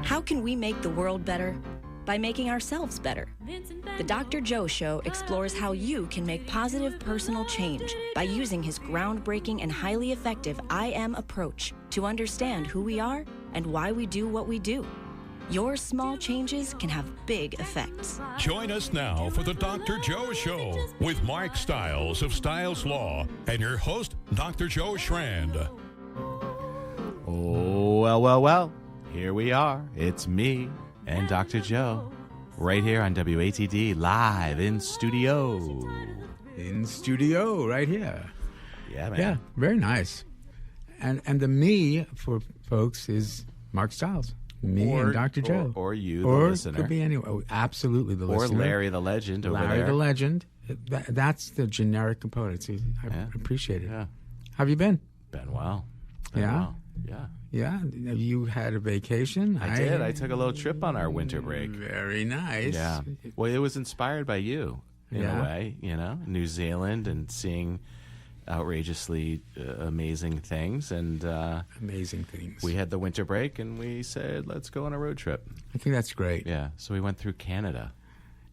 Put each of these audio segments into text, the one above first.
How can we make the world better? By making ourselves better. The Dr. Joe Show explores how you can make positive personal change by using his groundbreaking and highly effective I Am approach to understand who we are and why we do what we do. Your small changes can have big effects. Join us now for the Dr. Joe Show with Mark Stiles of Stiles Law and your host, Dr. Joe Schrand. Oh, well. Here we are. It's me and Dr. Joe right here on WATD live in studio. In studio, right here. Yeah, man. Yeah, very nice. And the me for folks is Mark Stiles. Me and Dr. Joe. Or you, the listener. Or could be anyone. Oh, absolutely the or listener. Or Larry the Legend over there. Larry the Legend. That's the generic component. See, I appreciate it. Yeah. How have you been? Been well. Well. Yeah. Yeah. You had a vacation? I did. I took a little trip on our winter break. Very nice. Yeah. Well, it was inspired by you in a way, New Zealand and seeing outrageously amazing things. And amazing things. We had the winter break and we said, let's go on a road trip. I think that's great. Yeah. So we went through Canada.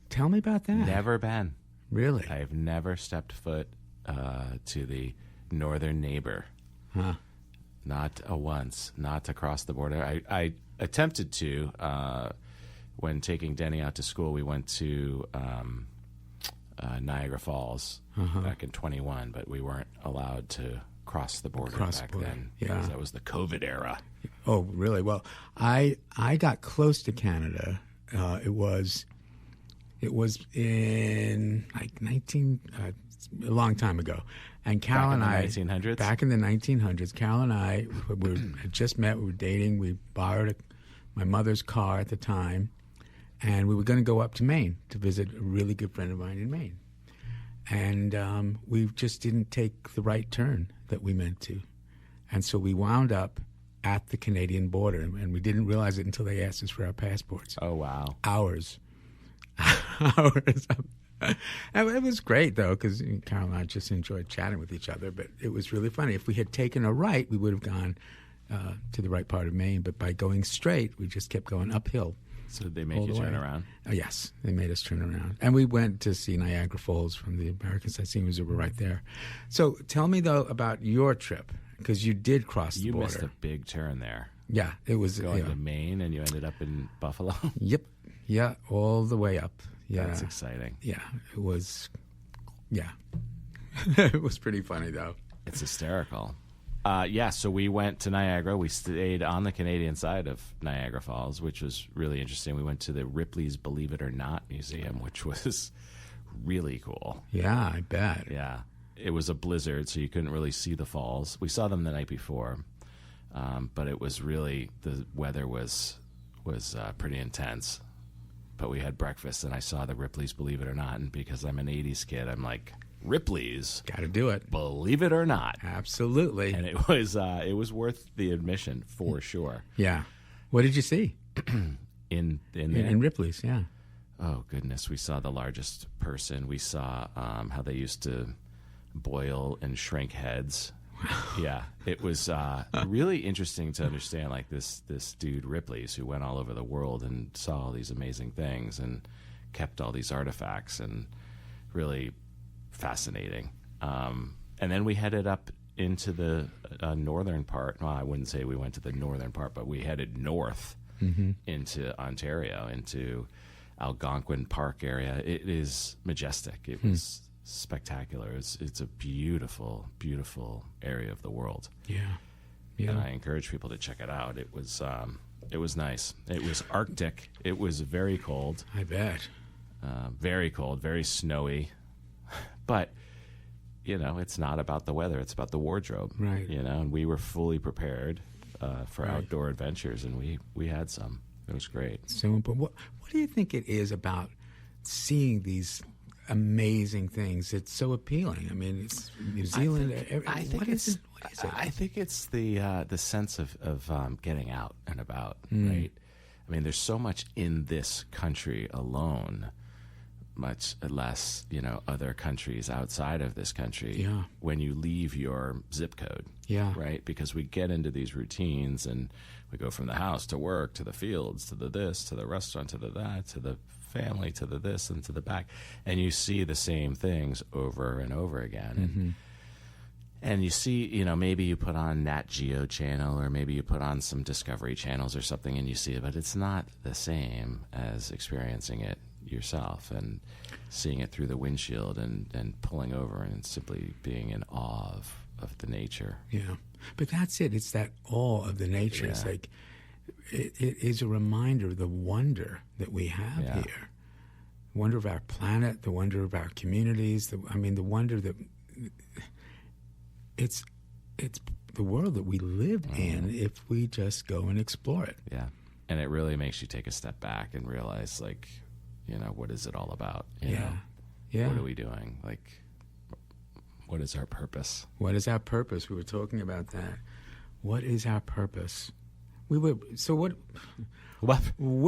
Tell me about that. Never been. Really? I've never stepped foot to the northern neighbor. Huh. Not once. Not across the border. I attempted to. When taking Denny out to school, we went to Niagara Falls back in 21, but we weren't allowed to cross the border back then. Yeah. Because that was the COVID era. Oh, really? Well, I got close to Canada. It was in like a long time ago. And Carol and I, 1900s? Back in the 1900s, Carol and I had just met. We were dating. We borrowed my mother's car at the time, and we were going to go up to Maine to visit a really good friend of mine in Maine. And we just didn't take the right turn that we meant to. And so we wound up at the Canadian border, and we didn't realize it until they asked us for our passports. Oh, wow. Hours. And it was great, though, because Carol and I just enjoyed chatting with each other. But it was really funny. If we had taken a right, we would have gone to the right part of Maine. But by going straight, we just kept going uphill. So did they make you turn around? Yes, they made us turn around. And we went to see Niagara Falls from the American Sightseeing that were right there. So tell me, though, about your trip, because you did cross the border. You missed a big turn there. Yeah, it was going to Maine, and you ended up in Buffalo. Yep. Yeah, all the way up. Yeah. That's exciting. Yeah, it was. Yeah. It was pretty funny, though. It's hysterical. So we went to Niagara. We stayed on the Canadian side of Niagara Falls, which was really interesting. We went to the Ripley's Believe It or Not Museum, which was really cool. Yeah, I bet. Yeah. It was a blizzard, so you couldn't really see the falls. We saw them the night before, but it was really, the weather was pretty intense. But we had breakfast, and I saw the Ripley's Believe It or Not, and because I'm an 80s kid, I'm like, Ripley's? Got to do it. Believe it or not. Absolutely. And it was worth the admission, for sure. Yeah. What did you see? In Ripley's, yeah. Oh, goodness. We saw the largest person. We saw how they used to boil and shrink heads. Yeah, it was really interesting to understand, like, this dude Ripley's, who went all over the world and saw all these amazing things and kept all these artifacts, and really fascinating. And then we headed up into the northern part. Well, I wouldn't say we went to the northern part, but we headed north into Ontario, into Algonquin Park area. It is majestic. It was spectacular. It's a beautiful, beautiful area of the world. Yeah. And I encourage people to check it out. It was nice. It was Arctic. It was very cold. I bet. Very cold, very snowy. But, it's not about the weather. It's about the wardrobe. Right. And we were fully prepared for outdoor adventures, and we had some. It was great. So, but what do you think it is about seeing these amazing things? It's so appealing. I mean, it's New Zealand. I think it's the sense of getting out and about, right? I mean, there's so much in this country alone, much less, other countries outside of this country when you leave your zip code. Yeah. Right? Because we get into these routines and we go from the house to work, to the fields, to the this, to the restaurant, to the that, to the family, to the this, and to the back. And you see the same things over and over again. And you see, maybe you put on Nat Geo channel or maybe you put on some Discovery channels or something and you see it, but it's not the same as experiencing it yourself and seeing it through the windshield and pulling over and simply being in awe of the nature. Yeah. But that's it. It's that awe of the nature. Yeah. It's like, it is a reminder of the wonder that we have here. The wonder of our planet, the wonder of our communities, the wonder that it's the world that we live in if we just go and explore it. Yeah. And it really makes you take a step back and realize, like, what is it all about? You know? What are we doing? Like, what is our purpose? What is our purpose? We were talking about that. What is our purpose? Where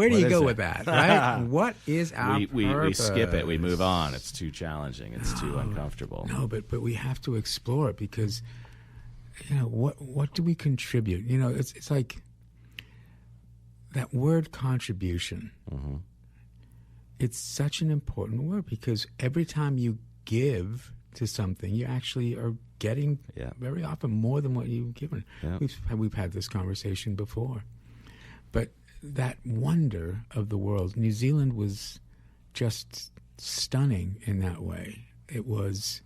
do you go with that, right? What is our purpose? We skip it. We move on. It's too challenging. It's too uncomfortable. No, but we have to explore it because, what do we contribute? It's like that word contribution. Mm-hmm. It's such an important word because every time you give to something, you actually are getting very often more than what you've given. Yeah. We've had this conversation before. But that wonder of the world, New Zealand was just stunning in that way. It was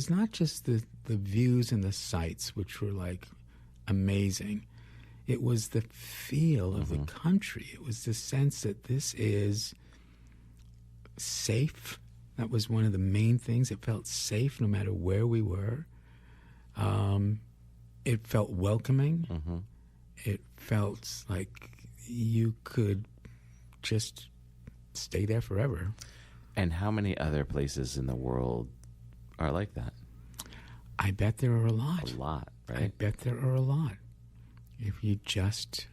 not just the views and the sights, which were like amazing. It was the feel of the country. It was the sense that this is safe. That was one of the main things. It felt safe no matter where we were. It felt welcoming. Mm-hmm. It felt like you could just stay there forever. And how many other places in the world are like that? I bet there are a lot. A lot, right? I bet there are a lot. If you just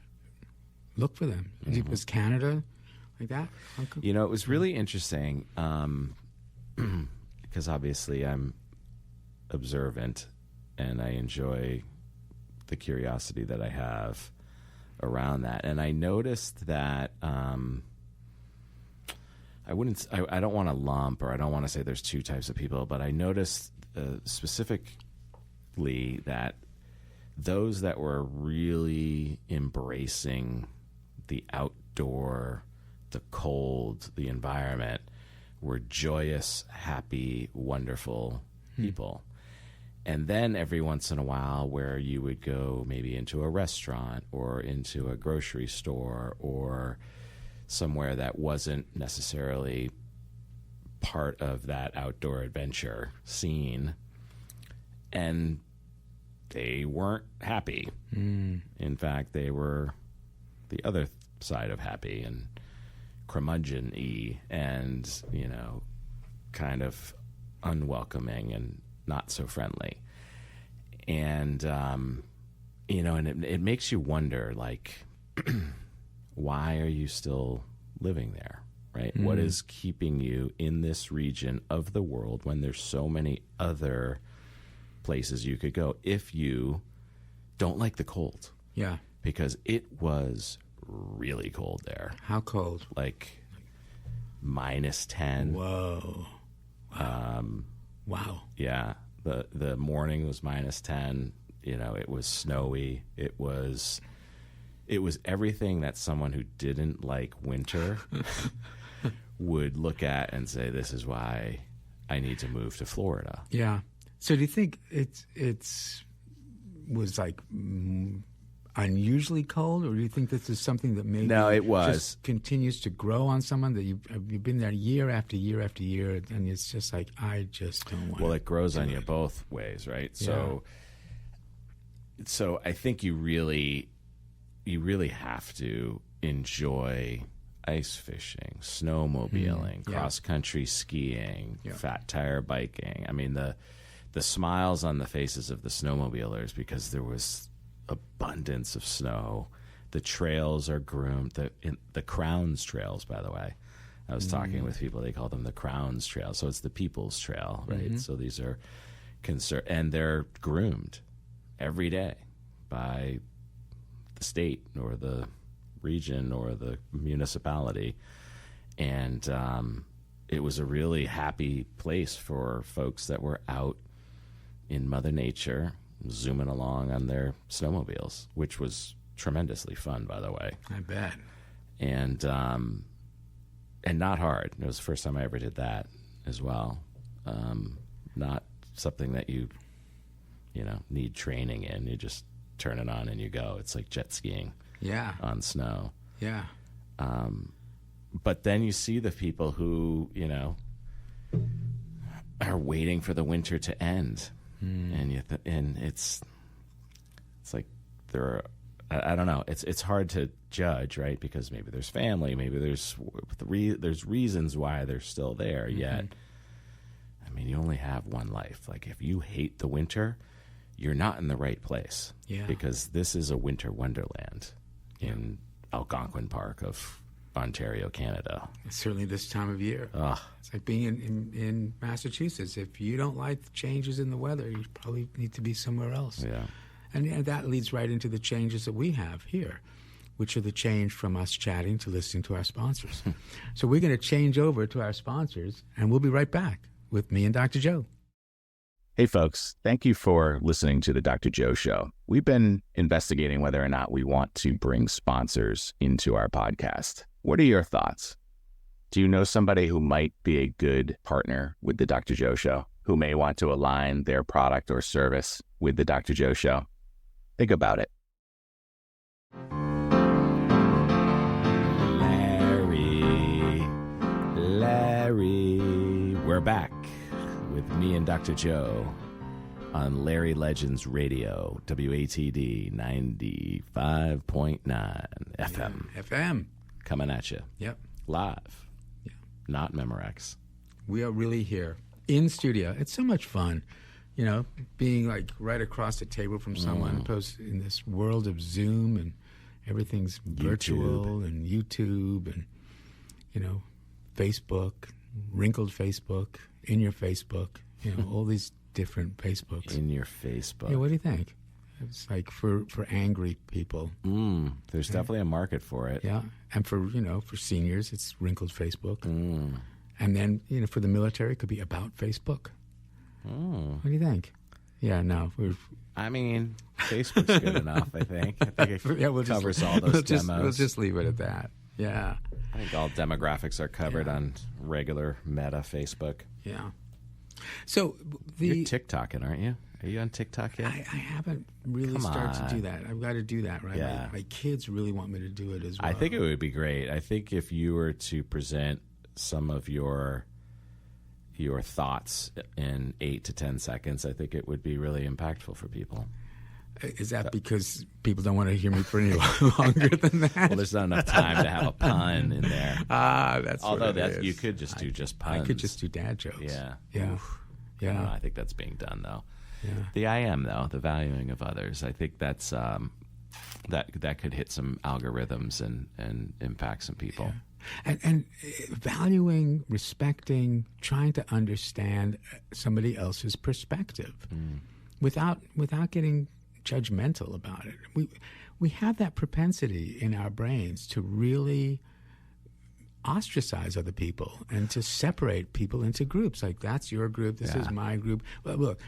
look for them. Was Canada like that? It was really interesting because obviously I'm observant and I enjoy the curiosity that I have around that. And I noticed that I don't want to lump or I don't want to say there's two types of people, but I noticed specifically that those that were really embracing the outdoor, the cold, the environment were joyous, happy, wonderful people. And then every once in a while where you would go maybe into a restaurant or into a grocery store or somewhere that wasn't necessarily part of that outdoor adventure scene, and they weren't happy. In fact, they were the other side of happy and curmudgeon-y and, kind of unwelcoming and not so friendly. And, and it makes you wonder, like, why are you still living there, right? What is keeping you in this region of the world when there's so many other places you could go if you don't like the cold? Yeah. Because it was really cold there. How cold? Like -10. Whoa. Wow. Yeah. The morning was -10. It was snowy. It was everything that someone who didn't like winter would look at and say, this is why I need to move to Florida. Yeah. So do you think it's was like unusually cold, or do you think this is something that maybe it was just continues to grow on someone that you've been there year after year after year, and it's just like, I just don't want. Well, it grows on you both ways, right? So I think you really have to enjoy ice fishing, snowmobiling, cross-country skiing, fat tire biking. I mean, the smiles on the faces of the snowmobilers because there was abundance of snow. The trails are groomed. The Crowns trails, by the way, I was talking with people, they call them the Crown's Trail. So it's the People's Trail, right? So these are and they're groomed every day by the state or the region or the municipality. And it was a really happy place for folks that were out in Mother Nature, zooming along on their snowmobiles, which was tremendously fun, by the way. I bet. And not hard. It was the first time I ever did that as well. Not something that you need training in. You just turn it on and you go. It's like jet skiing on snow. Yeah. But then you see the people who, are waiting for the winter to end. And it's like I don't know. It's hard to judge, right? Because maybe there's family, maybe there's reasons why they're still there. Yet, I mean, you only have one life. Like, if you hate the winter, you're not in the right place. Yeah. Because this is a winter wonderland in Algonquin Park of Ontario, Canada. Certainly this time of year. Ugh. It's like being in Massachusetts. If you don't like the changes in the weather, you probably need to be somewhere else. Yeah. And that leads right into the changes that we have here, which are the change from us chatting to listening to our sponsors. So we're going to change over to our sponsors, and we'll be right back with me and Dr. Joe. Hey, folks, thank you for listening to the Dr. Joe Show. We've been investigating whether or not we want to bring sponsors into our podcast. What are your thoughts? Do you know somebody who might be a good partner with the Dr. Joe Show, who may want to align their product or service with the Dr. Joe Show? Think about it. Larry, we're back with me and Dr. Joe on Larry Legends Radio, WATD 95.9 FM. FM. Coming at you. Yep. Live. Yeah. Not Memorex. We are really here in studio. It's so much fun, being like right across the table from someone, opposed in this world of Zoom and everything's virtual and YouTube and, Facebook, wrinkled Facebook, in your Facebook, all these different Facebooks. In your Facebook. Yeah, what do you think? It's like for angry people. There's definitely a market for it. Yeah, and for seniors, it's wrinkled Facebook. And then for the military, it could be about Facebook. What do you think? Yeah, no, I mean, Facebook's good enough. I think it covers all those demos. We'll just leave it at that. Yeah, I think all demographics are covered on regular Meta Facebook. Yeah. So you're TikToking, aren't you? Are you on TikTok yet? I haven't really started to do that. I've got to do that, right? Yeah. My kids really want me to do it as well. I think it would be great. I think if you were to present some of your thoughts in 8 to 10 seconds, I think it would be really impactful for people. Is that because people don't want to hear me for any longer than that? Well, there's not enough time to have a pun in there. That's although what it is. You could just do puns. I could just do dad jokes. Yeah. Yeah. Yeah. I don't know, I think that's being done though. Yeah. The I am though, the valuing of others. I think that's that could hit some algorithms and impact some people. Yeah. And valuing, respecting, trying to understand somebody else's perspective without getting judgmental about it. We have that propensity in our brains to really ostracize other people and to separate people into groups. Like, that's your group, this is my group. Well, look,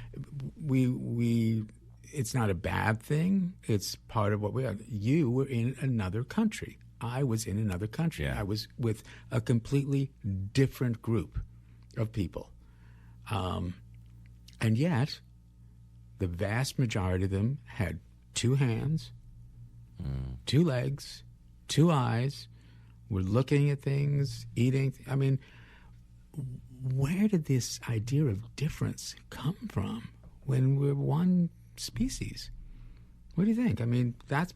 we it's not a bad thing. It's part of what we are. You were in another country. I was in another country. Yeah. I was with a completely different group of people. And yet, the vast majority of them had 2 hands, 2 legs, 2 eyes, were looking at things, eating. I mean, where did this idea of difference come from when we're one species? What do you think? I mean, that's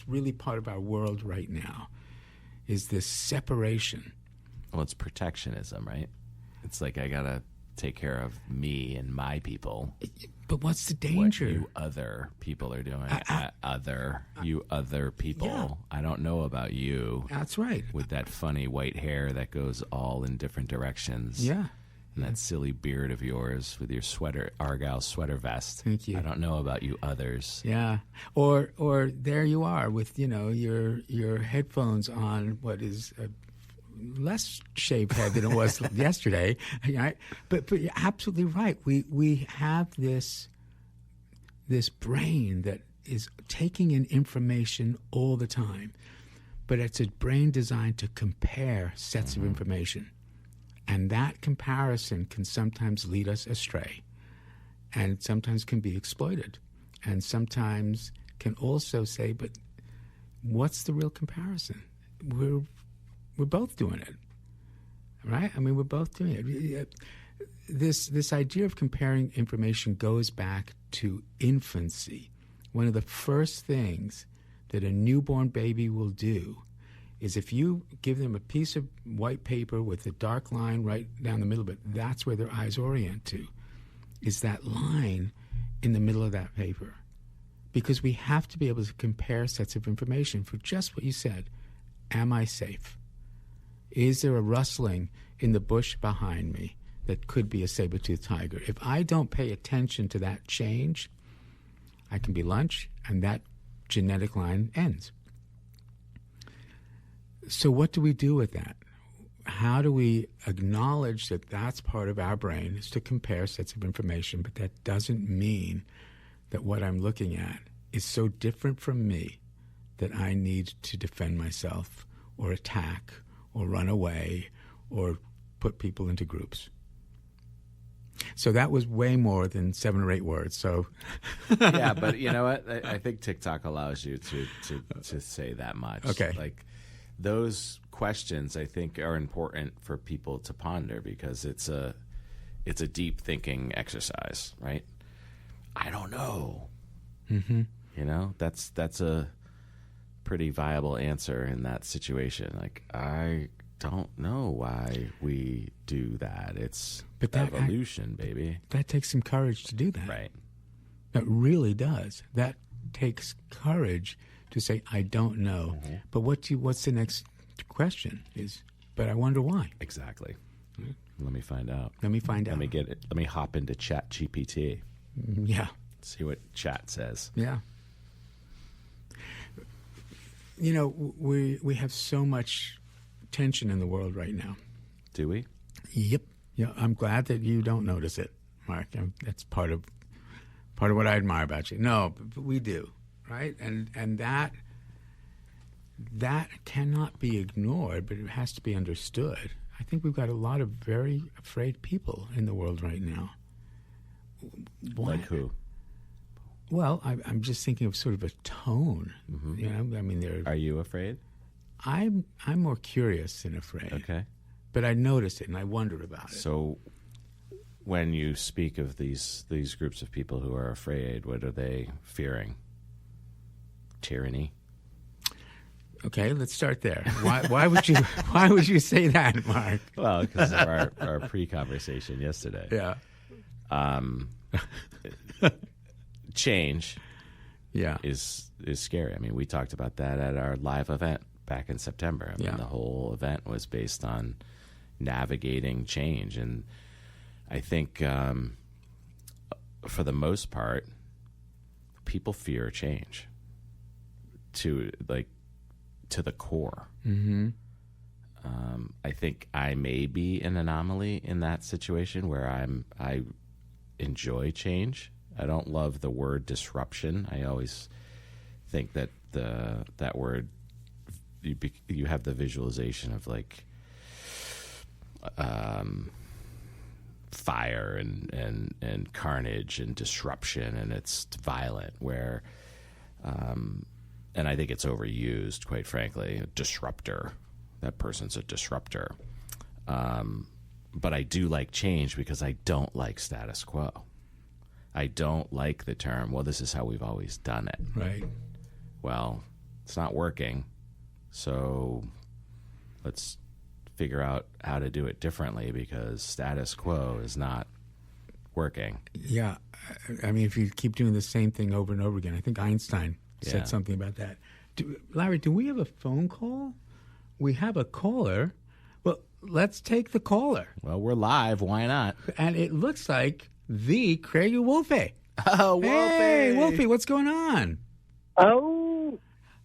really part of our world right now, is this separation. Well, it's protectionism, right? It's like, I gotta take care of me and my people. But what's the danger? What you other people are doing. You other people. Yeah. I don't know about you. That's right. With that funny white hair that goes all in different directions. Yeah. And that silly beard of yours with your sweater, Argyle sweater vest. Thank you. I don't know about you others. Yeah. Or there you are with, your headphones on what is a less shaved head than it was yesterday. Right? But you're absolutely right. We have this brain that is taking in information all the time. But it's a brain designed to compare sets of information. And that comparison can sometimes lead us astray, and sometimes can be exploited, and sometimes can also say, but what's the real comparison? We're both doing it, right? I mean, we're both doing it. This idea of comparing information goes back to infancy. One of the first things that a newborn baby will do is if you give them a piece of white paper with a dark line right down the middle of it, that's where their eyes orient to, is that line in the middle of that paper. Because we have to be able to compare sets of information for just what you said. Am I safe? Is there a rustling in the bush behind me that could be a saber-toothed tiger? If I don't pay attention to that change, I can be lunch, and that genetic line ends. So what do we do with that? How do we acknowledge that that's part of our brain, is to compare sets of information, but that doesn't mean that what I'm looking at is so different from me that I need to defend myself or attack or run away or put people into groups. So that was way more than 7 or 8 words. So, yeah, but you know what? I think TikTok allows you to say that much. Okay. Like those questions, I think, are important for people to ponder because it's a deep thinking exercise, right? I don't know. Mm-hmm. You know, that's a pretty viable answer in that situation. Like, I don't know why we do that. It's evolution, baby. That takes some courage to do that. Right. That really does. That takes courage to say, I don't know. Mm-hmm. But what's the next question is, but I wonder why. Exactly. Mm-hmm. Let me find out. Let me find out. Let me get it. Let me hop into Chat GPT. Yeah. See what chat says. Yeah. You know, we have so much tension in the world right now. Do we? Yep. Yeah. I'm glad that you don't notice it, Mark. That's part of what I admire about you. No, but we do, right? And that cannot be ignored, but it has to be understood. I think we've got a lot of very afraid people in the world right now. Why? Like who? Well, I'm just thinking of sort of a tone. Mm-hmm. You know, I mean, Are you afraid? I'm more curious than afraid. Okay. But I notice it and I wonder about it. So, when you speak of these groups of people who are afraid, what are they fearing? Tyranny. Okay, let's start there. Why would you say that, Mark? Well, because of our pre-conversation yesterday. Yeah. Change. Yeah. Is scary. I mean, we talked about that at our live event back in September. I mean, the whole event was based on navigating change, and I think for the most part, people fear change to the core. Mm-hmm. I think I may be an anomaly in that situation where I enjoy change. I don't love the word disruption. I always think that that word, you have the visualization of like fire and carnage and disruption, and it's violent. Where, and I think it's overused, quite frankly. A disruptor. That person's a disruptor. But I do like change because I don't like status quo. I don't like the term, well, this is how we've always done it. Right. Well, it's not working, so let's figure out how to do it differently, because status quo is not working. Yeah. I mean, if you keep doing the same thing over and over again, I think Einstein said something about that. Larry, do we have a phone call? We have a caller. Well, let's take the caller. Well, we're live. Why not? And it looks like the Craigie Wolfie. Oh, Wolfie. Hey, Wolfie, what's going on? Oh.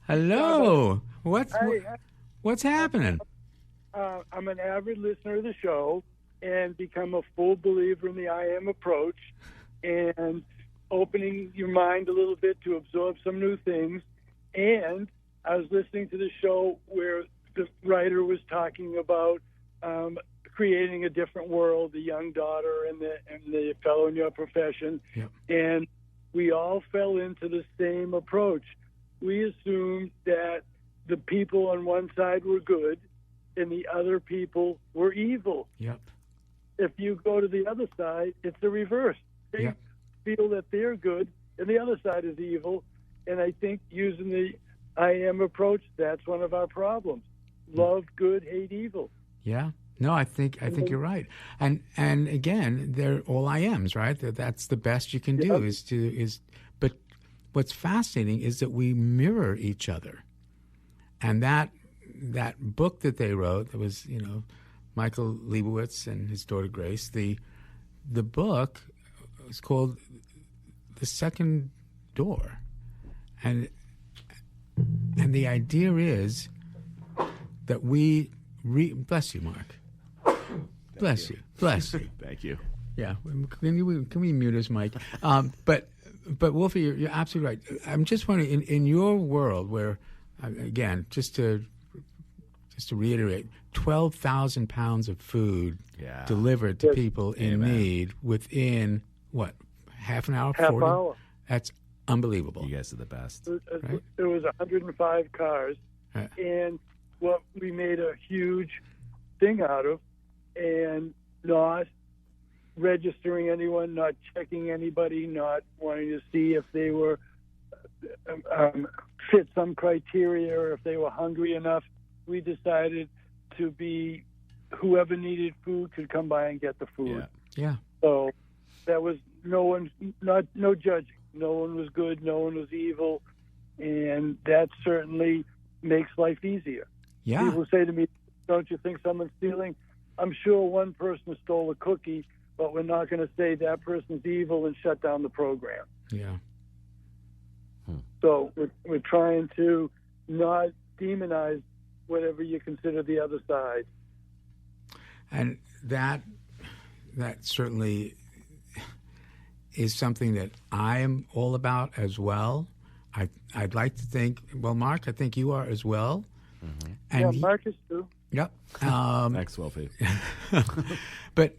Hello. What's happening? I'm an avid listener of the show and become a full believer in the I am approach and opening your mind a little bit to absorb some new things. And I was listening to the show where the writer was talking about creating a different world, the young daughter and the fellow in your profession. Yep. And we all fell into the same approach. We assumed that the people on one side were good and the other people were evil. Yep. If you go to the other side, it's the reverse. They feel that they're good and the other side is evil. And I think using the I am approach, that's one of our problems. Love good, hate evil. Yeah. No, I think you're right. And again, they're all I ams, right? That's the best you can do but what's fascinating is that we mirror each other. And that book that they wrote, that was, Michael Leibowitz and his daughter Grace, the book was called The Second Door. And the idea is that we bless you, Mark. Bless you. Thank you. Yeah. Can we mute his mic? But Wolfie, you're absolutely right. I'm just wondering, in your world where, again, just to reiterate, 12,000 pounds of food delivered to people in need within, what, half an hour? Half hour. That's unbelievable. You guys are the best. Right? There was 105 cars, and what we made a huge thing out of, and not registering anyone, not checking anybody, not wanting to see if they were fit some criteria or if they were hungry enough. We decided to be whoever needed food could come by and get the food. Yeah. So that was no judging. No one was good, no one was evil, and that certainly makes life easier. Yeah. People say to me, don't you think someone's stealing? I'm sure one person stole a cookie, but we're not going to say that person's evil and shut down the program. Yeah. So we're trying to not demonize whatever you consider the other side. And that certainly is something that I am all about as well. I'd like to think, well, Mark, I think you are as well. Mm-hmm. And Mark is too. Yep. Thanks, Wolfie. But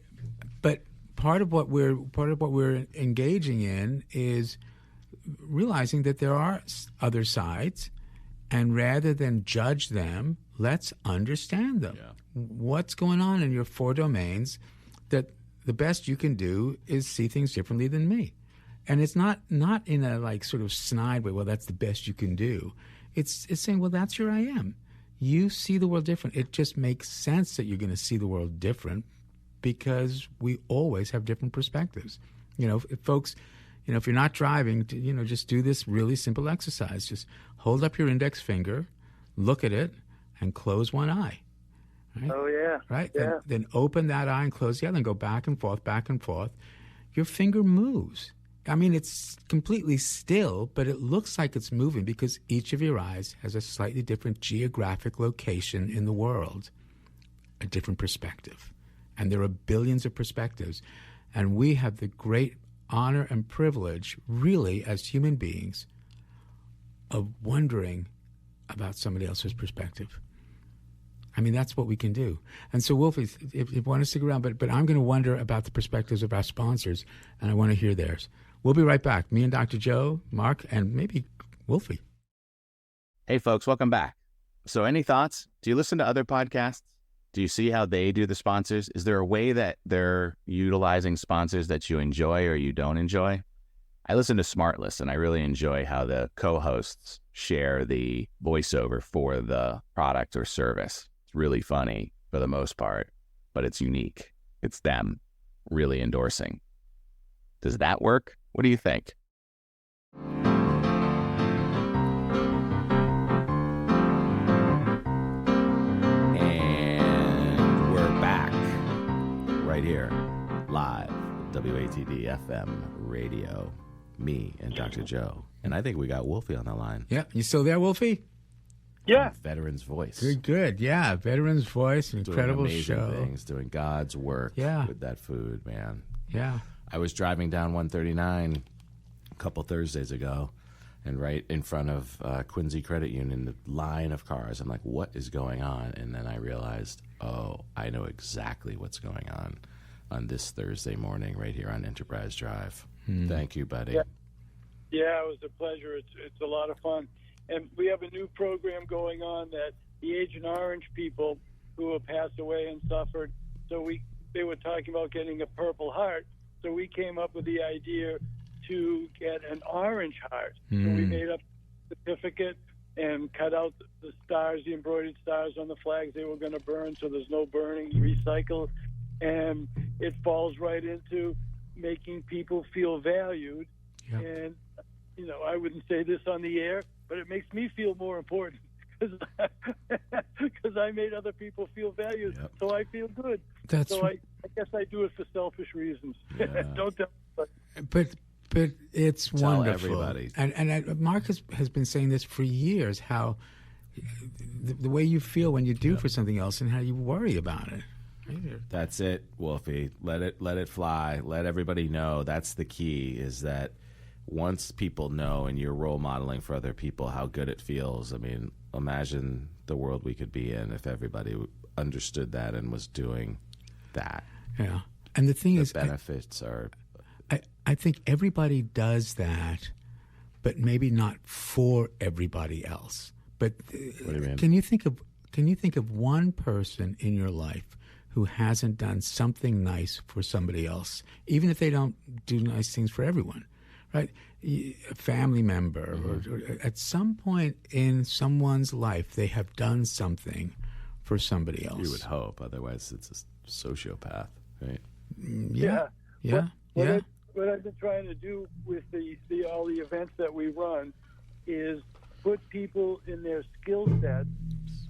part of what we're engaging in is realizing that there are other sides, and rather than judge them, let's understand them. Yeah. What's going on in your four domains that the best you can do is see things differently than me. And it's not in a sort of snide way, well, that's the best you can do. It's saying, well, that's your I am. You see the world different. It just makes sense that you're going to see the world different because we always have different perspectives. If folks, if you're not driving, just do this really simple exercise. Just hold up your index finger, look at it, and close one eye. Right? Oh, yeah. Right? Yeah. Then open that eye and close the other and go back and forth, back and forth. Your finger moves. I mean, it's completely still, but it looks like it's moving because each of your eyes has a slightly different geographic location in the world, a different perspective. And there are billions of perspectives. And we have the great honor and privilege, really, as human beings, of wondering about somebody else's perspective. I mean, that's what we can do. And so, Wolfie, if you want to stick around, but I'm going to wonder about the perspectives of our sponsors, and I want to hear theirs. We'll be right back. Me and Dr. Joe, Mark, and maybe Wolfie. Hey, folks, welcome back. So any thoughts? Do you listen to other podcasts? Do you see how they do the sponsors? Is there a way that they're utilizing sponsors that you enjoy or you don't enjoy? I listen to SmartList, and I really enjoy how the co-hosts share the voiceover for the product or service. It's really funny for the most part, but it's unique. It's them really endorsing. Does that work? What do you think? And we're back right here, live, WATD FM radio, me and Dr. Joe. And I think we got Wolfie on the line. Yeah, you still there, Wolfie? Yeah. Veteran's voice. Good. Yeah, veteran's voice, incredible doing amazing show. things, doing God's work with that food, man. Yeah. I was driving down 139 a couple Thursdays ago, and right in front of Quincy Credit Union, the line of cars. I'm like, what is going on? And then I realized, oh, I know exactly what's going on this Thursday morning right here on Enterprise Drive. Thank you, buddy. Yeah, it was a pleasure. It's a lot of fun. And we have a new program going on that the Agent Orange people who have passed away and suffered, they were talking about getting a Purple Heart. So we came up with the idea to get an orange heart. So we made up a certificate and cut out the stars, the embroidered stars on the flags they were going to burn, so there's no burning, recycle. And it falls right into making people feel valued. Yep. And, I wouldn't say this on the air, but it makes me feel more important because I made other people feel valued, so I feel good. I guess I do it for selfish reasons. Yeah. Don't tell But it's Tell wonderful. everybody. And Mark has been saying this for years, how the way you feel when you do for something else and how you worry about it. That's it, Wolfie. Let it fly. Let everybody know. That's the key, is that once people know and you're role modeling for other people how good it feels, I mean, imagine the world we could be in if everybody understood that and was doing that. Yeah. And the thing is, benefits are... I think everybody does that, but maybe not for everybody else. But what do you mean? Can you think of one person in your life who hasn't done something nice for somebody else, even if they don't do nice things for everyone, right? A family member, or at some point in someone's life, they have done something for somebody else. You would hope, otherwise it's a sociopath, right? Yeah. What I've been trying to do with all the events that we run is put people in their skill set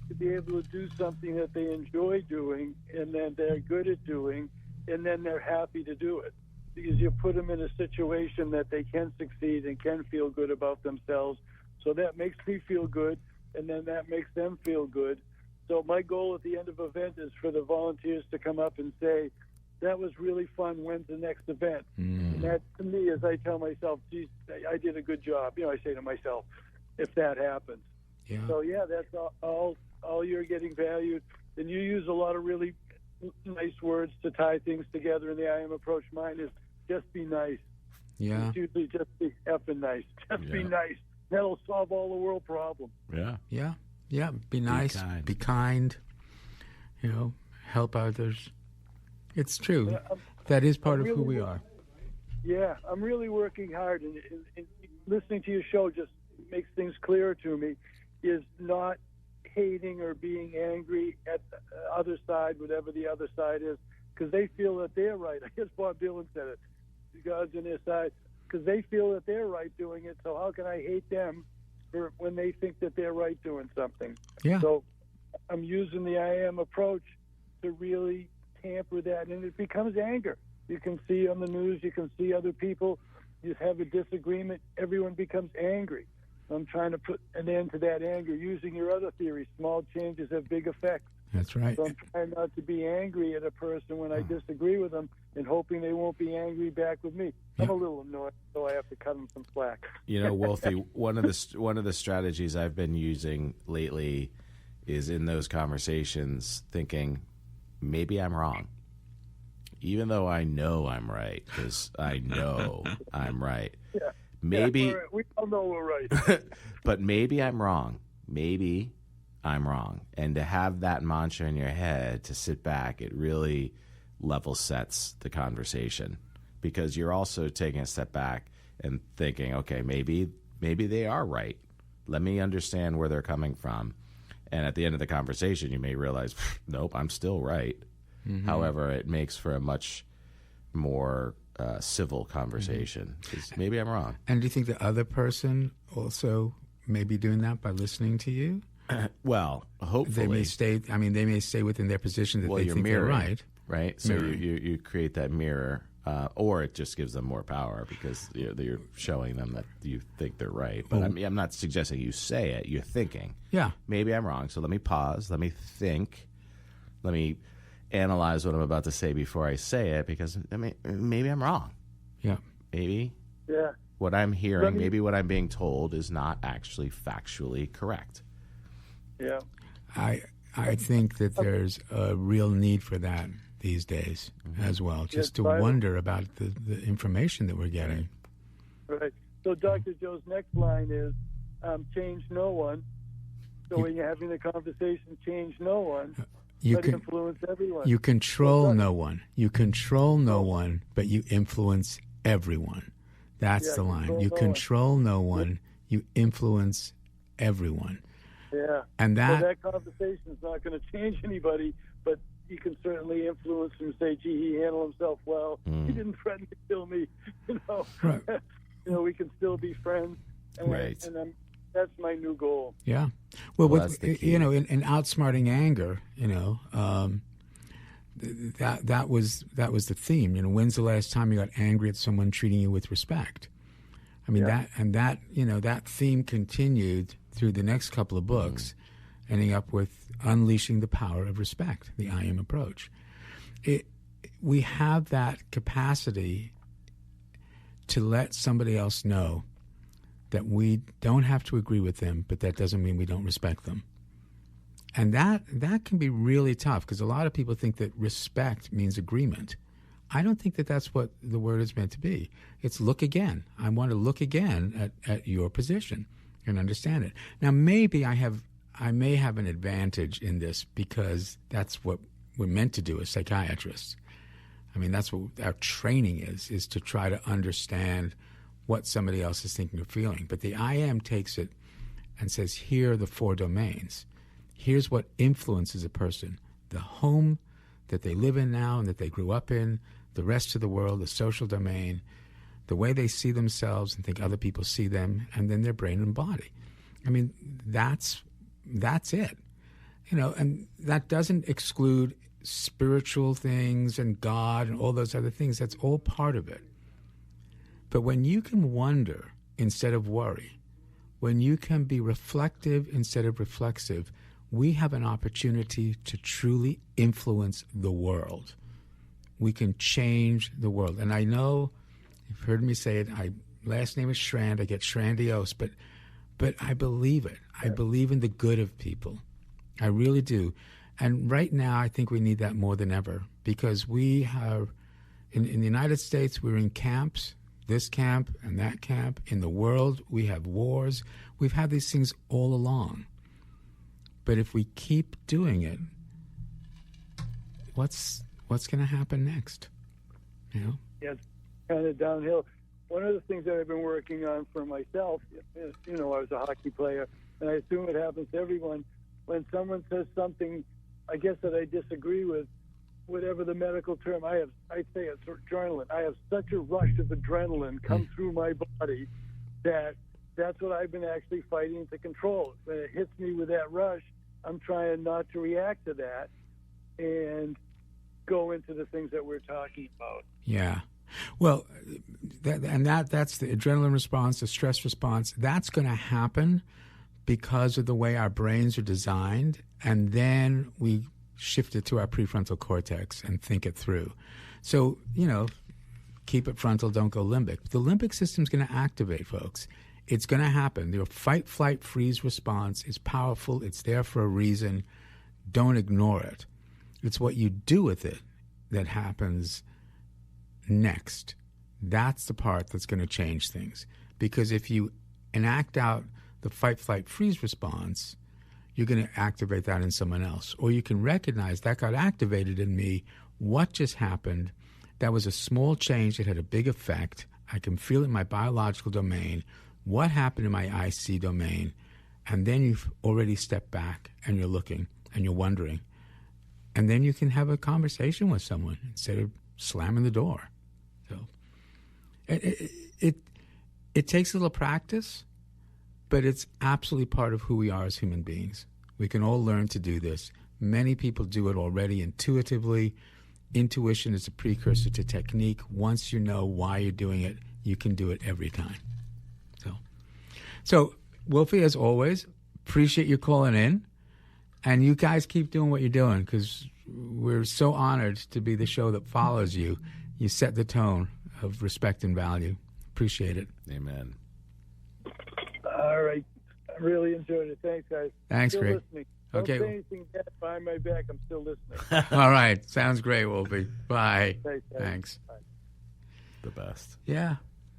to be able to do something that they enjoy doing and then they're good at doing, and then they're happy to do it. Because you put them in a situation that they can succeed and can feel good about themselves. So that makes me feel good, and then that makes them feel good. So my goal at the end of the event is for the volunteers to come up and say, that was really fun, when's the next event? And that, to me, as I tell myself, geez, I did a good job. I say to myself, if that happens. Yeah. So, that's all you're getting valued. And you use a lot of really nice words to tie things together in the I Am approach. Mine is just be nice. Yeah. It's usually just be effing nice. Just be nice. That'll solve all the world problems. Yeah. Yeah. Be nice. Be kind. Help others. It's true. That is part of who we are. Yeah, I'm really working hard, and listening to your show just makes things clearer to me, is not hating or being angry at the other side, whatever the other side is, because they feel that they're right. I guess Bob Dylan said it. God's on their side, because they feel that they're right doing it, so how can I hate them for when they think that they're right doing something? Yeah. So I'm using the I Am approach to really tamper that, and it becomes anger. You can see on the news, you can see other people, you have a disagreement, everyone becomes angry. I'm trying to put an end to that anger using your other theory, small changes have big effects. That's right. So I'm trying not to be angry at a person when I disagree with them and hoping they won't be angry back with me. I'm a little annoyed, so I have to cut them some slack. Wolfie, one of the strategies I've been using lately is in those conversations thinking, maybe I'm wrong. Even though I know I'm right, because I know I'm right. Yeah. Maybe we all know we're right. But maybe I'm wrong. Maybe I'm wrong. And to have that mantra in your head, to sit back, it really level sets the conversation, because you're also taking a step back and thinking, okay, maybe they are right. Let me understand where they're coming from. And at the end of the conversation, you may realize, nope, I'm still right. Mm-hmm. However, it makes for a much more civil conversation. 'Cause maybe I'm wrong. And do you think the other person also may be doing that by listening to you? Well, hopefully. They may stay within their position that they you're think mirroring, they're right. Right? So you create that mirror, or it just gives them more power because you're showing them that you think they're right. But I'm not suggesting you say it. You're thinking, yeah, maybe I'm wrong. So let me pause. Let me think. Let me analyze what I'm about to say before I say it, because maybe I'm wrong. Yeah. Maybe what I'm hearing, maybe what I'm being told is not actually factually correct. Yeah. I think that there's a real need for that these days as well, just to wonder about the information that we're getting. Right. So Dr. Joe's next line is, change no one. So when you're having the conversation, change no one, but influence everyone. You control no one. You control no one, but you influence everyone. That's the line. You control no one, you influence everyone. Yeah. And so that conversation is not going to change anybody, but you can certainly influence him. Say, "Gee, he handled himself well. He didn't threaten to kill me." Right. We can still be friends. And, right. And that's my new goal. Yeah. Well, with in outsmarting anger, that was the theme. When's the last time you got angry at someone treating you with respect? I mean, that theme continued through the next couple of books, ending up with unleashing the power of respect, the I am approach. We have that capacity to let somebody else know that we don't have to agree with them, but that doesn't mean we don't respect them. And that can be really tough, because a lot of people think that respect means agreement. I don't think that that's what the word is meant to be. It's look again. I want to look again at your position and understand it. Now, maybe I may have an advantage in this, because that's what we're meant to do as psychiatrists. I mean, that's what our training is to try to understand what somebody else is thinking or feeling. But the I am takes it and says, here are the 4 domains. Here's what influences a person: the home that they live in now and that they grew up in, the rest of the world, the social domain, the way they see themselves and think other people see them, and then their brain and body. I mean, that's it. And that doesn't exclude spiritual things and God and all those other things. That's all part of it. But when you can wonder instead of worry, when you can be reflective instead of reflexive, we have an opportunity to truly influence the world. We can change the world. And I know, you've heard me say it, last name is Strand, I get Shrandiose, but I believe it. I believe in the good of people. I really do. And right now, I think we need that more than ever, because we have, in the United States, we're in camps, this camp and that camp. In the world, we have wars. We've had these things all along. But if we keep doing it, what's going to happen next? Yeah, it's kind of downhill. One of the things that I've been working on for myself, I was a hockey player, and I assume it happens to everyone. When someone says something, I guess, that I disagree with, whatever the medical term, I say it's adrenaline. I have such a rush of adrenaline come through my body that's what I've been actually fighting to control. When it hits me with that rush, I'm trying not to react to that and go into the things that we're talking about. Yeah. Well, that's the adrenaline response, the stress response. That's going to happen because of the way our brains are designed, and then we shift it to our prefrontal cortex and think it through. So, keep it frontal, don't go limbic. The limbic system's going to activate, folks. It's going to happen. Your fight, flight, freeze response is powerful. It's there for a reason. Don't ignore it. It's what you do with it that happens next. That's the part that's going to change things. Because if you enact out the fight, flight, freeze response, you're going to activate that in someone else. Or you can recognize that got activated in me. What just happened? That was a small change that had a big effect. I can feel it in my biological domain. What happened in my IC domain? And then you've already stepped back and you're looking and you're wondering. And then you can have a conversation with someone instead of slamming the door. So It takes a little practice, but it's absolutely part of who we are as human beings. We can all learn to do this. Many people do it already intuitively. Intuition is a precursor to technique. Once you know why you're doing it, you can do it every time. So Wolfie, as always, appreciate you calling in. And you guys keep doing what you're doing, because we're so honored to be the show that follows you. You set the tone of respect and value. Appreciate it. Amen. All right. I really enjoyed it. Thanks, guys. Thanks, still Greg. Listening. Okay. Don't say anything bad behind my back. I'm still listening. All right. Sounds great, Wolfie. Bye. Thanks. Bye. The best. Yeah,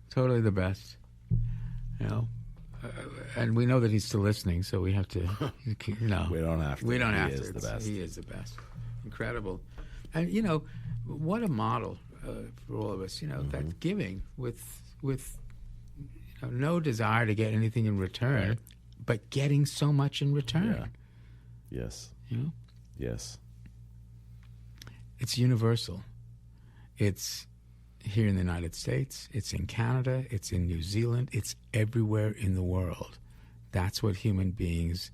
totally the best. And we know that he's still listening, so we have to, We don't have to. We don't have to. He is the best. He is the best. Incredible. And, what a model for all of us, that giving with no desire to get anything in return, Right. but getting so much in return. Yeah. Yes. Yes. It's universal. It's here in the United States. It's in Canada. It's in New Zealand. It's everywhere in the world. That's what human beings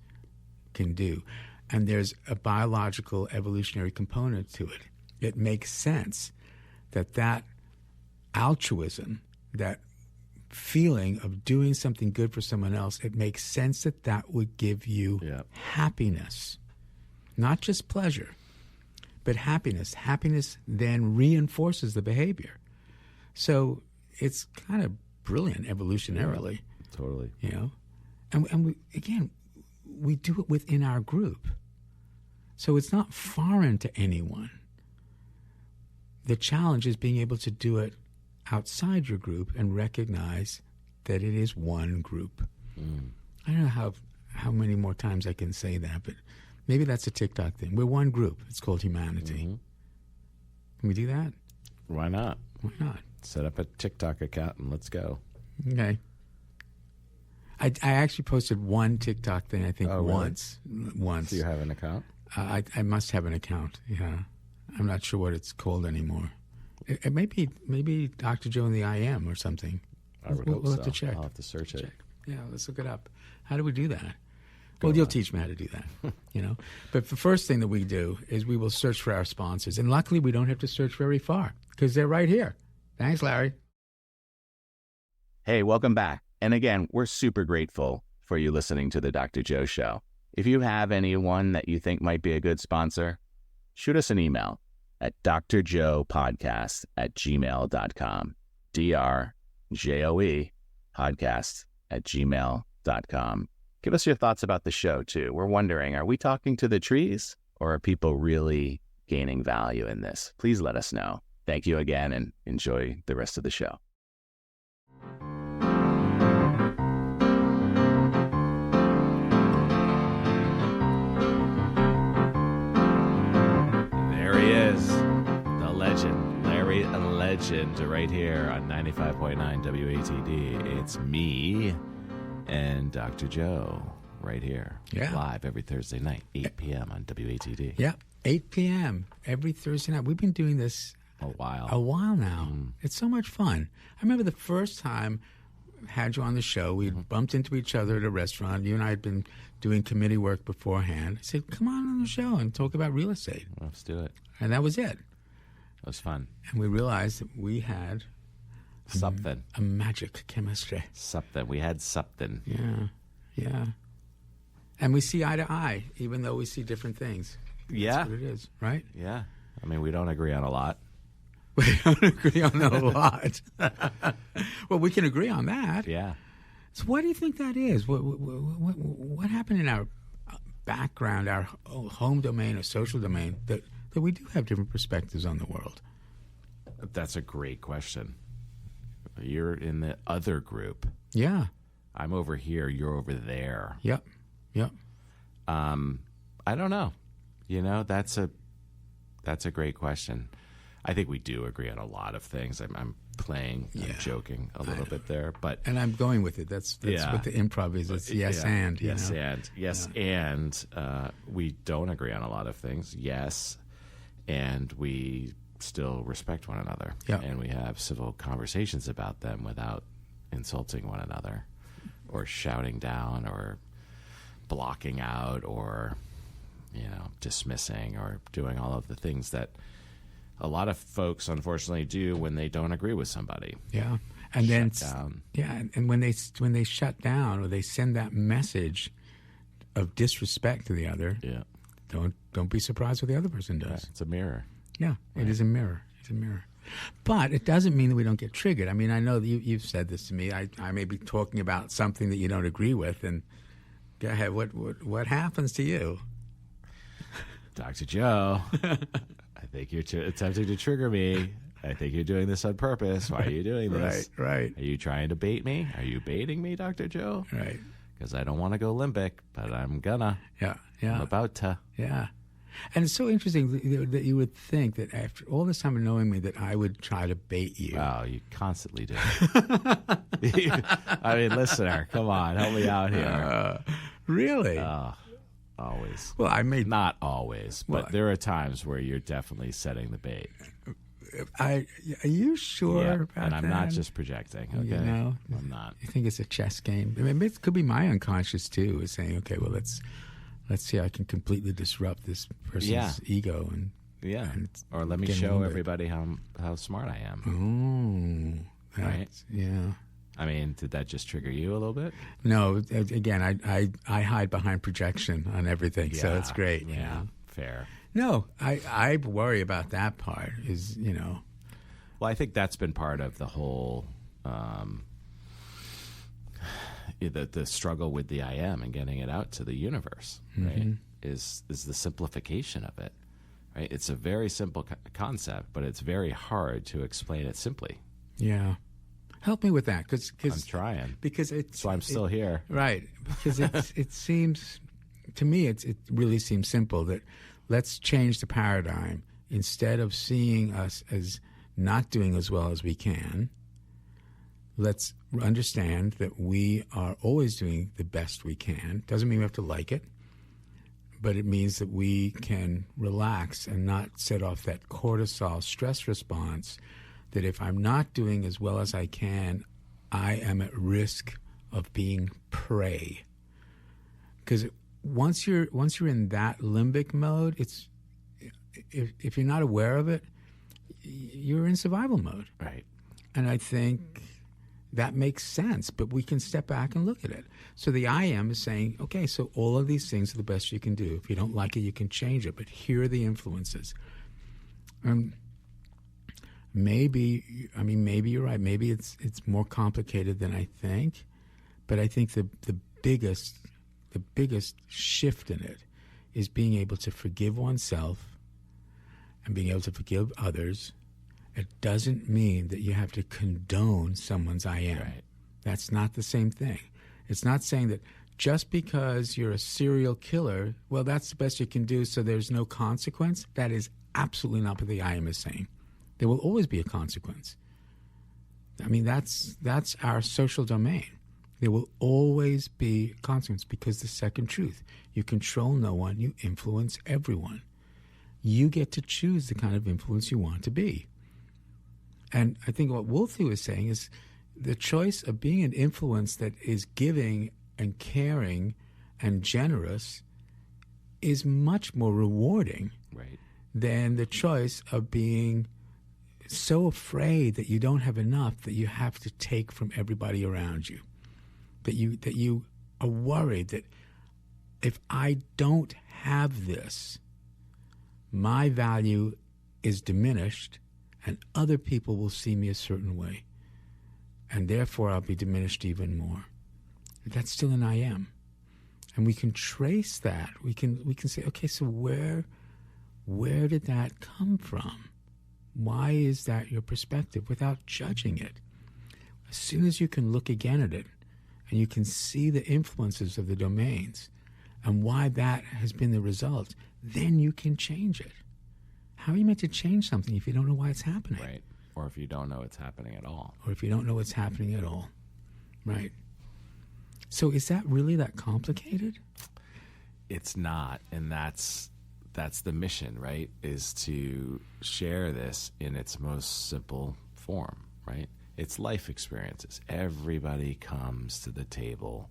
can do. And there's a biological evolutionary component to it. It makes sense that altruism, that feeling of doing something good for someone else, it makes sense that would give you happiness, not just pleasure, but happiness. Happiness then reinforces the behavior. So it's kind of brilliant evolutionarily. Totally. And we do it within our group. So it's not foreign to anyone. The challenge is being able to do it outside your group and recognize that it is one group. I don't know how many more times I can say that, but maybe that's a TikTok thing. We're one group. It's called humanity. Can we do that? Why not? Why not? Set up a TikTok account and let's go. Okay. I actually posted one TikTok thing, I think, Oh, really? once. Do you have an account? I must have an account, yeah. I'm not sure what it's called anymore. It may be Dr. Joe and the IM or something. I would We'll hope have to check. I'll have to search it. Yeah, let's look it up. How do we do that? Well, you'll teach me how to do that, But the first thing that we do is we will search for our sponsors. And luckily, we don't have to search very far because they're right here. Thanks, Larry. Hey, welcome back. And again, we're super grateful for you listening to the Dr. Joe Show. If you have anyone that you think might be a good sponsor, shoot us an email at drjoepodcast@gmail.com. DRJOE podcast@gmail.com. Give us your thoughts about the show, too. We're wondering, are we talking to the trees or are people really gaining value in this? Please let us know. Thank you again and enjoy the rest of the show. There he is, the legend, Larry Legend, right here on 95.9 WATD. It's me and Dr. Joe right here, live every Thursday night, 8 p.m. on WATD. Yeah, 8 p.m. every Thursday night. We've been doing this a while now. It's so much fun. I remember the first time I had you on the show, we bumped into each other at a restaurant. You and I had been doing committee work beforehand. I said, come on the show and talk about real estate. Let's do it. And that was it. It was fun. And we realized that we had something. A magic chemistry. Something. We had something. Yeah. And we see eye to eye, even though we see different things. Yeah. That's what it is, right? Yeah. I mean, we don't agree on a lot. We don't agree on a lot. Well, we can agree on that. Yeah. So why do you think that is? What happened in our background, our home domain or social domain, that we do have different perspectives on the world? That's a great question. You're in the other group. Yeah. I'm over here. You're over there. Yep. I don't know. That's a great question. I think we do agree on a lot of things. I'm playing, I'm joking a little bit there, and I'm going with it. That's what the improv is. It's yes and. And we don't agree on a lot of things. Yes, and we still respect one another. Yeah. And we have civil conversations about them without insulting one another or shouting down or blocking out or, dismissing or doing all of the things that a lot of folks unfortunately do when they don't agree with somebody. Yeah. And then, down. Yeah, and when they shut down or they send that message of disrespect to the other, Yeah. don't be surprised what the other person does. It's a mirror. Yeah, right. It is a mirror. It's a mirror. But it doesn't mean that we don't get triggered. I mean, I know that you've said this to me. I may be talking about something that you don't agree with, and go ahead. What happens to you? Dr. Joe, I think you're attempting to trigger me. I think you're doing this on purpose. Why are you doing this? Right. Are you trying to bait me? Are you baiting me, Dr. Joe? Right. Because I don't want to go limbic, but I'm gonna. Yeah. I'm about to. Yeah. And it's so interesting that you would think that after all this time of knowing me that I would try to bait you. Oh, you constantly do. I mean, listener, come on, help me out here. Really? Always. Well, Not always, but there are times where you're definitely setting the bait. Are you sure about that? And I'm not just projecting, okay? I'm not. You think it's a chess game? I mean, it could be my unconscious, too, is saying, okay, well, let's see how I can completely disrupt this person's ego. Or let me show everybody how smart I am. Oh. Right? Yeah. I mean, did that just trigger you a little bit? No, again, I hide behind projection on everything, so it's great. Yeah, fair. No, I worry about that part is, Well, I think that's been part of the whole, the struggle with the I am and getting it out to the universe, right? Is the simplification of it, right? It's a very simple concept, but it's very hard to explain it simply. Yeah. Help me with that, because I'm trying. Because so I'm still here, right? Because it seems to me it really seems simple that let's change the paradigm. Instead of seeing us as not doing as well as we can, let's understand that we are always doing the best we can. Doesn't mean we have to like it, but it means that we can relax and not set off that cortisol stress response. That if I'm not doing as well as I can, I am at risk of being prey. Because once you're in that limbic mode, it's if you're not aware of it, you're in survival mode. right? And I think that makes sense, but we can step back and look at it. So the I am is saying, okay, so all of these things are the best you can do. If you don't like it, you can change it, but here are the influences. Maybe you're right. Maybe it's more complicated than I think, but I think the biggest shift in it is being able to forgive oneself and being able to forgive others. It doesn't mean that you have to condone someone's I am. Right. That's not the same thing. It's not saying that just because you're a serial killer, well, that's the best you can do, so there's no consequence. That is absolutely not what the I am is saying. There will always be a consequence. I mean, that's our social domain. There will always be consequence because the second truth, you control no one, you influence everyone. You get to choose the kind of influence you want to be. And I think what Wolfie was saying is the choice of being an influence that is giving and caring and generous is much more rewarding Right. than the choice of being so afraid that you don't have enough that you have to take from everybody around you. That you are worried that if I don't have this, my value is diminished and other people will see me a certain way. And therefore I'll be diminished even more. That's still an I am. And we can trace that. We can say, okay, so where did that come from? Why is that your perspective without judging it? As soon as you can look again at it and you can see the influences of the domains and why that has been the result, then you can change it. How are you meant to change something if you don't know why it's happening? Right. Or if you don't know it's happening at all. Or if you don't know what's happening at all. Right. So is that really that complicated? It's not, and that's that's the mission, right? Is to share this in its most simple form, right? It's life experiences. Everybody comes to the table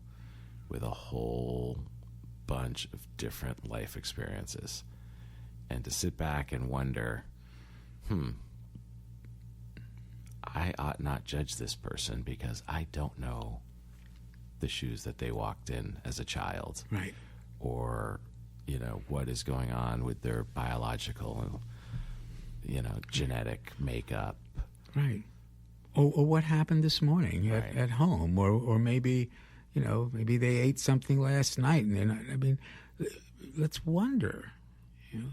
with a whole bunch of different life experiences. And to sit back and wonder, I ought not judge this person because I don't know the shoes that they walked in as a child. Right. Or, what is going on with their biological, genetic makeup. Right. Or what happened this morning at home, or maybe, maybe they ate something last night and they're not. I mean, let's wonder.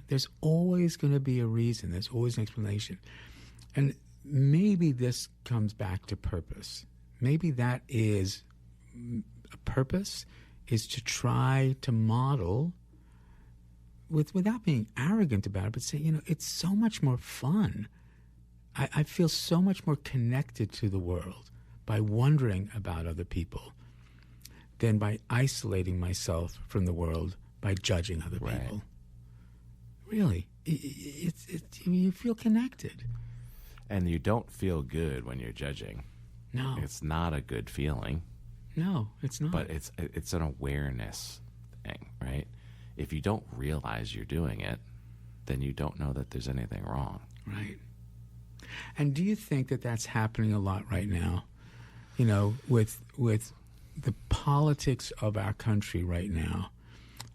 There's always going to be a reason. There's always an explanation, and maybe this comes back to purpose. Maybe that is a purpose, is to try to model without being arrogant about it, but say, it's so much more fun. I feel so much more connected to the world by wondering about other people than by isolating myself from the world by judging other people. Really, you feel connected. And you don't feel good when you're judging. No. It's not a good feeling. No, it's not. But it's an awareness thing, right? If you don't realize you're doing it, then you don't know that there's anything wrong. Right. And do you think that that's happening a lot right now? With the politics of our country right now,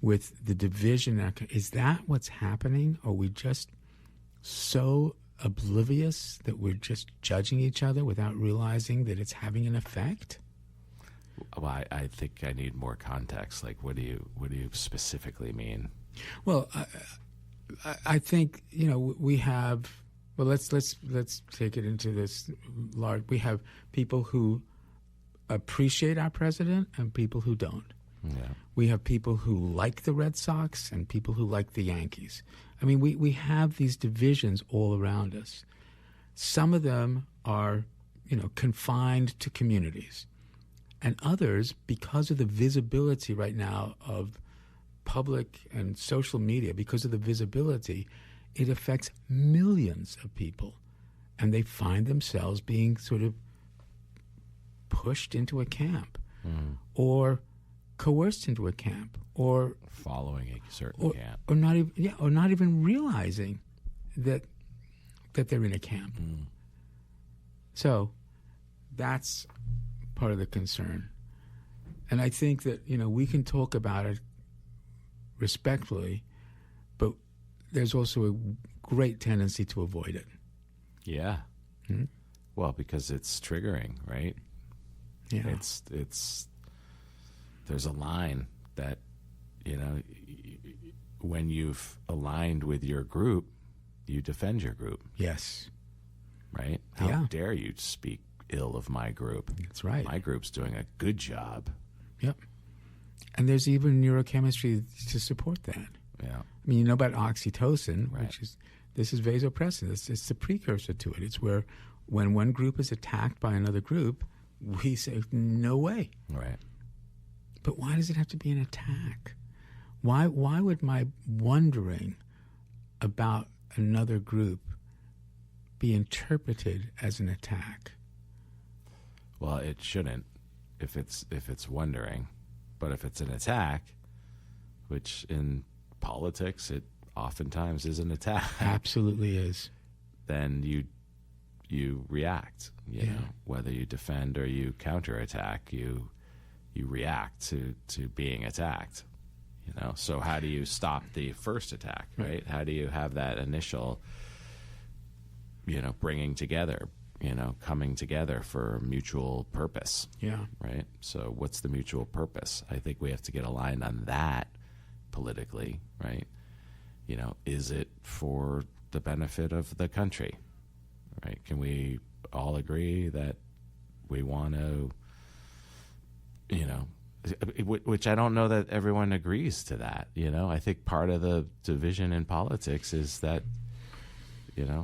with the division, is that what's happening? Are we just so oblivious that we're just judging each other without realizing that it's having an effect? Well, I think I need more context. Like, what do you specifically mean? Well, I think we have. Well, let's take it into this large. We have people who appreciate our president and people who don't. Yeah. We have people who like the Red Sox and people who like the Yankees. I mean, we have these divisions all around us. Some of them are, confined to communities. And others, because of the visibility right now of public and social media, because of the visibility, it affects millions of people. And they find themselves being sort of pushed into a camp or coerced into a camp or following a certain camp. Or not even realizing that they're in a camp. So that's part of the concern. And I think that, we can talk about it respectfully, but there's also a great tendency to avoid it. Yeah. Well, because it's triggering, right? Yeah. It's there's a line that, when you've aligned with your group, you defend your group. Yes. Right? How dare you speak ill of my group? That's right. My group's doing a good job. Yep. And there's even neurochemistry to support that. Yeah. I mean, about oxytocin, Right. This is vasopressin. It's the precursor to it. It's where when one group is attacked by another group, we say, no way. Right. But why does it have to be an attack? Why would my wondering about another group be interpreted as an attack? Well, it shouldn't if it's wondering. But if it's an attack, which in politics it oftentimes is an attack. Absolutely is. Then you react. You know, whether you defend or you counterattack, you react to being attacked. So how do you stop the first attack, right? How do you have that initial, bringing together, coming together for mutual purpose? Yeah. Right? So what's the mutual purpose? I think we have to get aligned on that politically, right? Is it for the benefit of the country, right? Can we all agree that we want to, which I don't know that everyone agrees to that. I think part of the division in politics is that,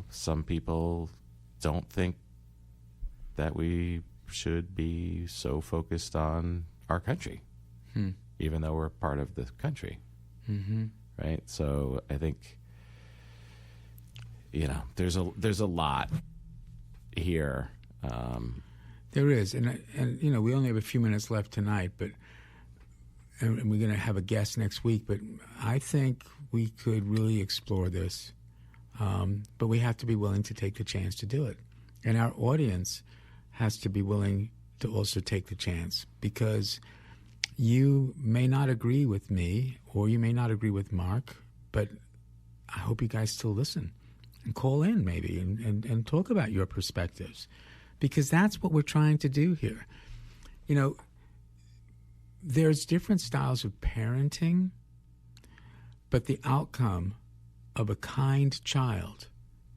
some people don't think that we should be so focused on our country, even though we're part of the country. Mm-hmm. right? So I think, there's a lot here. There is, and we only have a few minutes left tonight, and we're going to have a guest next week. But I think we could really explore this, but we have to be willing to take the chance to do it, and our audience has to be willing to also take the chance, because you may not agree with me or you may not agree with Mark, but I hope you guys still listen and call in maybe and talk about your perspectives, because that's what we're trying to do here. There's different styles of parenting, but the outcome of a kind child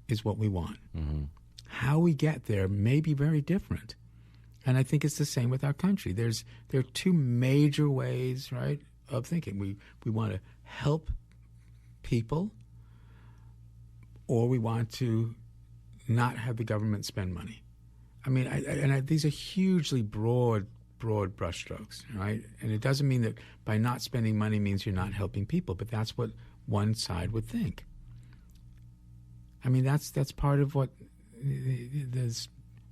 is what we want. Mm-hmm. How we get there may be very different. And I think it's the same with our country. There are two major ways, right, of thinking. We want to help people, or we want to not have the government spend money. I mean, these are hugely broad brushstrokes, right? And it doesn't mean that by not spending money means you're not helping people, but that's what one side would think. I mean, that's part of what there's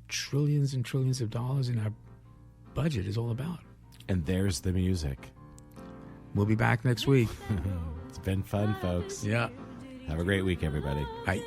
trillions and trillions of dollars in our budget is all about. And there's the music. We'll be back next week. It's been fun, folks. Yeah. Have a great week, everybody. Bye.